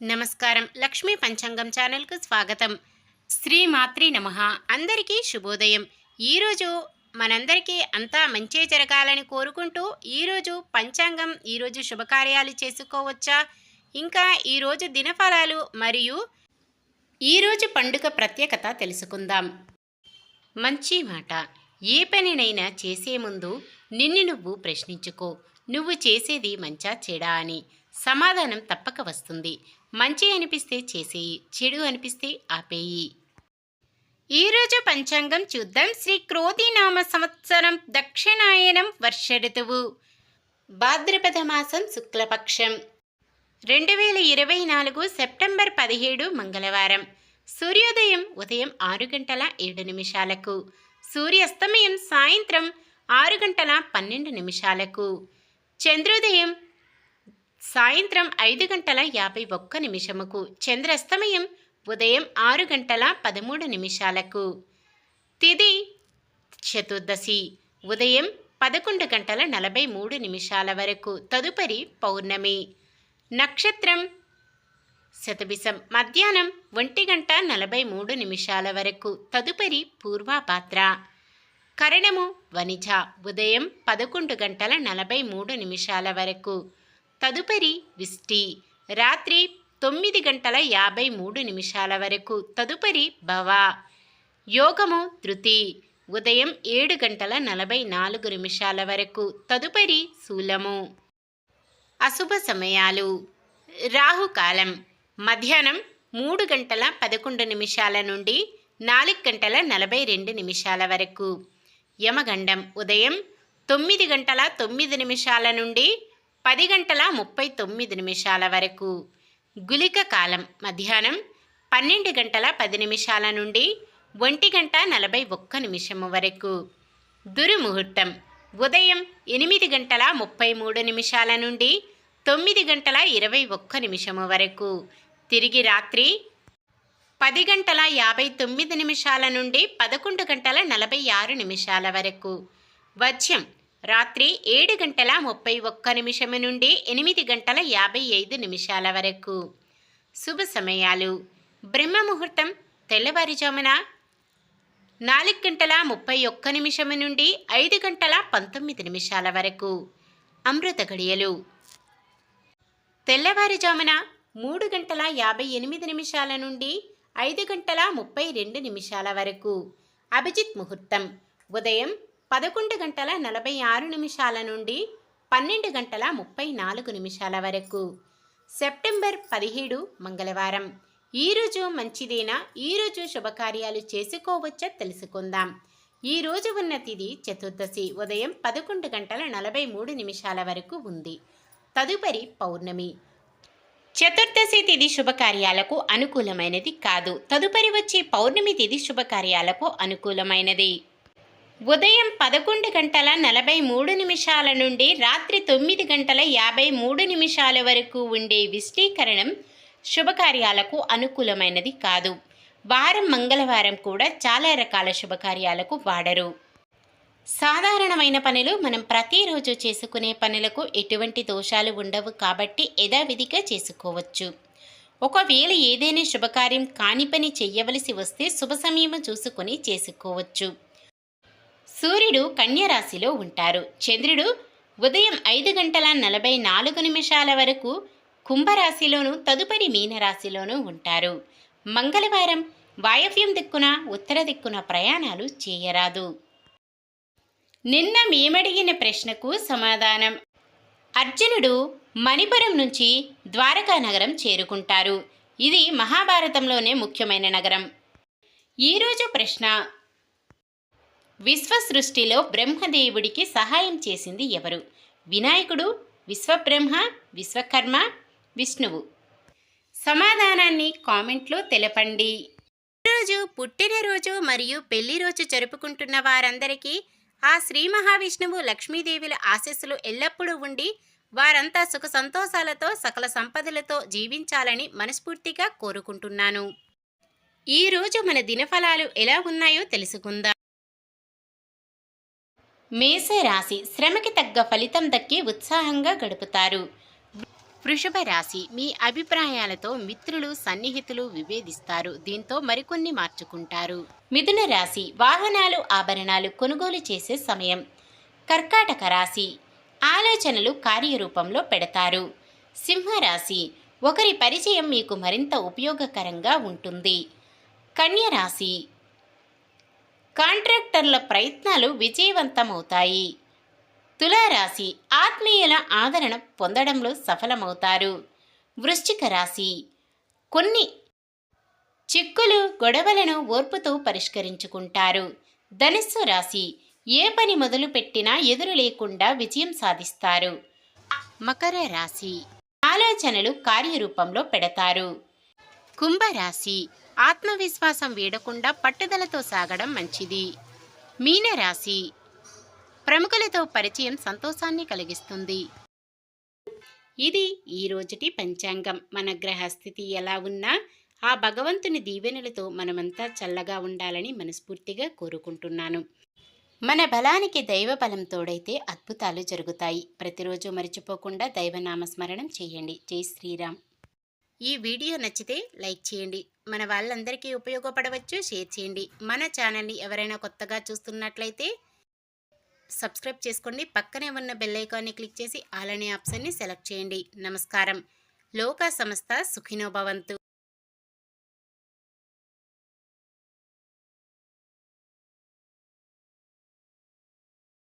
నమస్కారం. లక్ష్మీ పంచాంగం ఛానల్కు స్వాగతం. శ్రీమాత్రి నమః. అందరికీ శుభోదయం. ఈరోజు మనందరికీ అంతా మంచే జరగాలని కోరుకుంటూ ఈరోజు పంచాంగం, ఈరోజు శుభకార్యాలు చేసుకోవచ్చా, ఇంకా ఈరోజు దినఫలాలు మరియు ఈరోజు పండుగ ప్రత్యేకత తెలుసుకుందాం. మంచి మాట. ఏ పనినైనా చేసే ముందు నిన్ను నువ్వు ప్రశ్నించుకో, నువ్వు చేసేది మంచా చెడా అని. సమాధానం తప్పక వస్తుంది. మంచి అనిపిస్తే చేసేయి, చెడు అనిపిస్తే ఆపేయి. ఈరోజు పంచాంగం చూద్దాం. శ్రీ క్రోధినామ సంవత్సరం, దక్షిణాయనం, వర్ష ఋతువు, భాద్రపద మాసం, శుక్లపక్షం, 2024 సెప్టెంబర్ 17 మంగళవారం. సూర్యోదయం ఉదయం 6:07, సూర్యాస్తమయం సాయంత్రం 6:12. చంద్రోదయం సాయంత్రం 5:51, చంద్రాస్తమయం ఉదయం 6:13. తిథి చతుర్దశి ఉదయం 11:43 వరకు, తదుపరి పౌర్ణమి. నక్షత్రం శతభిషం మధ్యాహ్నం 1:43 వరకు, తదుపరి పూర్వభాద్ర. కరణము వనిజ ఉదయం 11:43 వరకు, తదుపరి విష్టి. రాత్రి 9:53 వరకు, తదుపరి భవ. యోగము ధృతి ఉదయం 7:44 వరకు, తదుపరి శూలము. అశుభ సమయాలు. రాహుకాలం మధ్యాహ్నం 3:11 నుండి 4:42 వరకు. యమగండం ఉదయం 9:09 నుండి 10:39 వరకు. గుళిక కాలం మధ్యాహ్నం 12:10 నుండి 1:41 వరకు. దుర్ముహూర్తం ఉదయం 8:33 నుండి 9:21 వరకు. తిరిగి రాత్రి 10:59 నుండి 11:46 వరకు. వజ్యం రాత్రి 7:31 నుండి 8:55 వరకు. శుభ సమయాలు. బ్రహ్మముహూర్తం తెల్లవారుజామున 4:31 నుండి 5:19 వరకు. అమృత గడియలు తెల్లవారుజామున 3:58 నుండి 5:32 వరకు. అభిజిత్ ముహూర్తం ఉదయం 11:46 నుండి 12:34 వరకు. సెప్టెంబర్ 17 మంగళవారం. ఈరోజు మంచిదేనా? ఈరోజు శుభకార్యాలు చేసుకోవచ్చా తెలుసుకుందాం. ఈరోజు ఉన్న తిథి చతుర్దశి ఉదయం 11:43 వరకు ఉంది, తదుపరి పౌర్ణమి. చతుర్దశి తిథి శుభకార్యాలకు అనుకూలమైనది కాదు. తదుపరి వచ్చే పౌర్ణమి తిథి శుభకార్యాలకు అనుకూలమైనది. ఉదయం 11:43 నుండి రాత్రి 9:53 వరకు ఉండే విష్టీకరణం శుభకార్యాలకు అనుకూలమైనది కాదు. వారం మంగళవారం కూడా చాలా రకాల శుభకార్యాలకు వాడరు. సాధారణమైన పనులు మనం ప్రతిరోజు చేసుకునే పనులకు ఎటువంటి దోషాలు ఉండవు కాబట్టి యథావిధిగా చేసుకోవచ్చు. ఒకవేళ ఏదైనా శుభకార్యం కాని పని చెయ్యవలసి వస్తే శుభ సమయం చూసుకొని చేసుకోవచ్చు. సూర్యుడు కన్యరాశిలో ఉంటారు. చంద్రుడు ఉదయం 5:44 వరకు కుంభరాశిలోను, తదుపరి మీనరాశిలోనూ ఉంటారు. మంగళవారం వాయవ్యం దిక్కున, ఉత్తర దిక్కున ప్రయాణాలు చేయరాదు. నిన్న మేమడిగిన ప్రశ్నకు సమాధానం. అర్జునుడు మణిపురం నుంచి ద్వారకా నగరం చేరుకుంటారు. ఇది మహాభారతంలోనే ముఖ్యమైన నగరం. ఈరోజు ప్రశ్న: విశ్వ సృష్టిలో బ్రహ్మదేవుడికి సహాయం చేసింది ఎవరు? వినాయకుడు, విశ్వబ్రహ్మ, విశ్వకర్మ, విష్ణువు? సమాధానాన్ని కామెంట్లో తెలపండి. ఈరోజు పుట్టినరోజు మరియు పెళ్లి రోజు జరుపుకుంటున్న వారందరికీ ఆ శ్రీ మహావిష్ణువు, లక్ష్మీదేవుల ఆశీస్సులు ఎల్లప్పుడూ ఉండి వారంతా సుఖ సంతోషాలతో, సకల సంపదలతో జీవించాలని మనస్ఫూర్తిగా కోరుకుంటున్నాను. ఈరోజు మన దినఫలాలు ఎలా ఉన్నాయో తెలుసుకుందాం. మేషరాశి శ్రమకి తగ్గ ఫలితం దక్కి ఉత్సాహంగా గడుపుతారు. వృషభ రాశి, మీ అభిప్రాయాలతో మిత్రులు సన్నిహితులు విభేదిస్తారు. దీంతో మరికొన్ని మార్చుకుంటారు. మిథున రాశి, వాహనాలు ఆభరణాలు కొనుగోలు చేసే సమయం. కర్కాటక రాశి, ఆలోచనలు కార్యరూపంలో పెడతారు. సింహరాశి, ఒకరి పరిచయం మీకు మరింత ఉపయోగకరంగా ఉంటుంది. కన్య రాశి, కాంట్రాక్టర్ల ప్రయత్నాలు విజయవంతమవుతాయి. తులారాశి, ఆత్మీయుల ఆదరణ పొందడంలో సఫలమవుతారు. వృశ్చిక రాశి, కొన్ని చిక్కులు గొడవలను ఓర్పుతో పరిష్కరించుకుంటారు. ధనుస్సు రాశి, ఏ పని మొదలుపెట్టినా ఎదురు లేకుండా విజయం సాధిస్తారు. మకర రాశి, ఆలోచనలు కార్యరూపంలో పెడతారు. కుంభరాశి, ఆత్మవిశ్వాసం వీడకుండా పట్టుదలతో సాగడం మంచిది. మీనరాశి, ప్రముఖులతో పరిచయం సంతోషాన్ని కలిగిస్తుంది. ఇది ఈ రోజుటి పంచాంగం. మన గ్రహస్థితి ఎలా ఉన్నా ఆ భగవంతుని దీవెనలతో మనమంతా చల్లగా ఉండాలని మనస్ఫూర్తిగా కోరుకుంటున్నాను. మన బలానికి దైవ బలం తోడైతే అద్భుతాలు జరుగుతాయి. ప్రతిరోజు మర్చిపోకుండా దైవనామస్మరణం చేయండి. జై శ్రీరామ్. ఈ వీడియో నచ్చితే లైక్ చేయండి. మన వాళ్ళందరికీ ఉపయోగపడవచ్చు, షేర్ చేయండి. మన ఛానల్ని ఎవరైనా కొత్తగా చూస్తున్నట్లయితే సబ్స్క్రైబ్ చేసుకోండి. పక్కనే ఉన్న బెల్ ఐకాన్ని క్లిక్ చేసి ఆల్ అనే ఆప్షన్ని సెలెక్ట్ చేయండి. నమస్కారం. లోకా సమస్త సుఖినో భవంతు.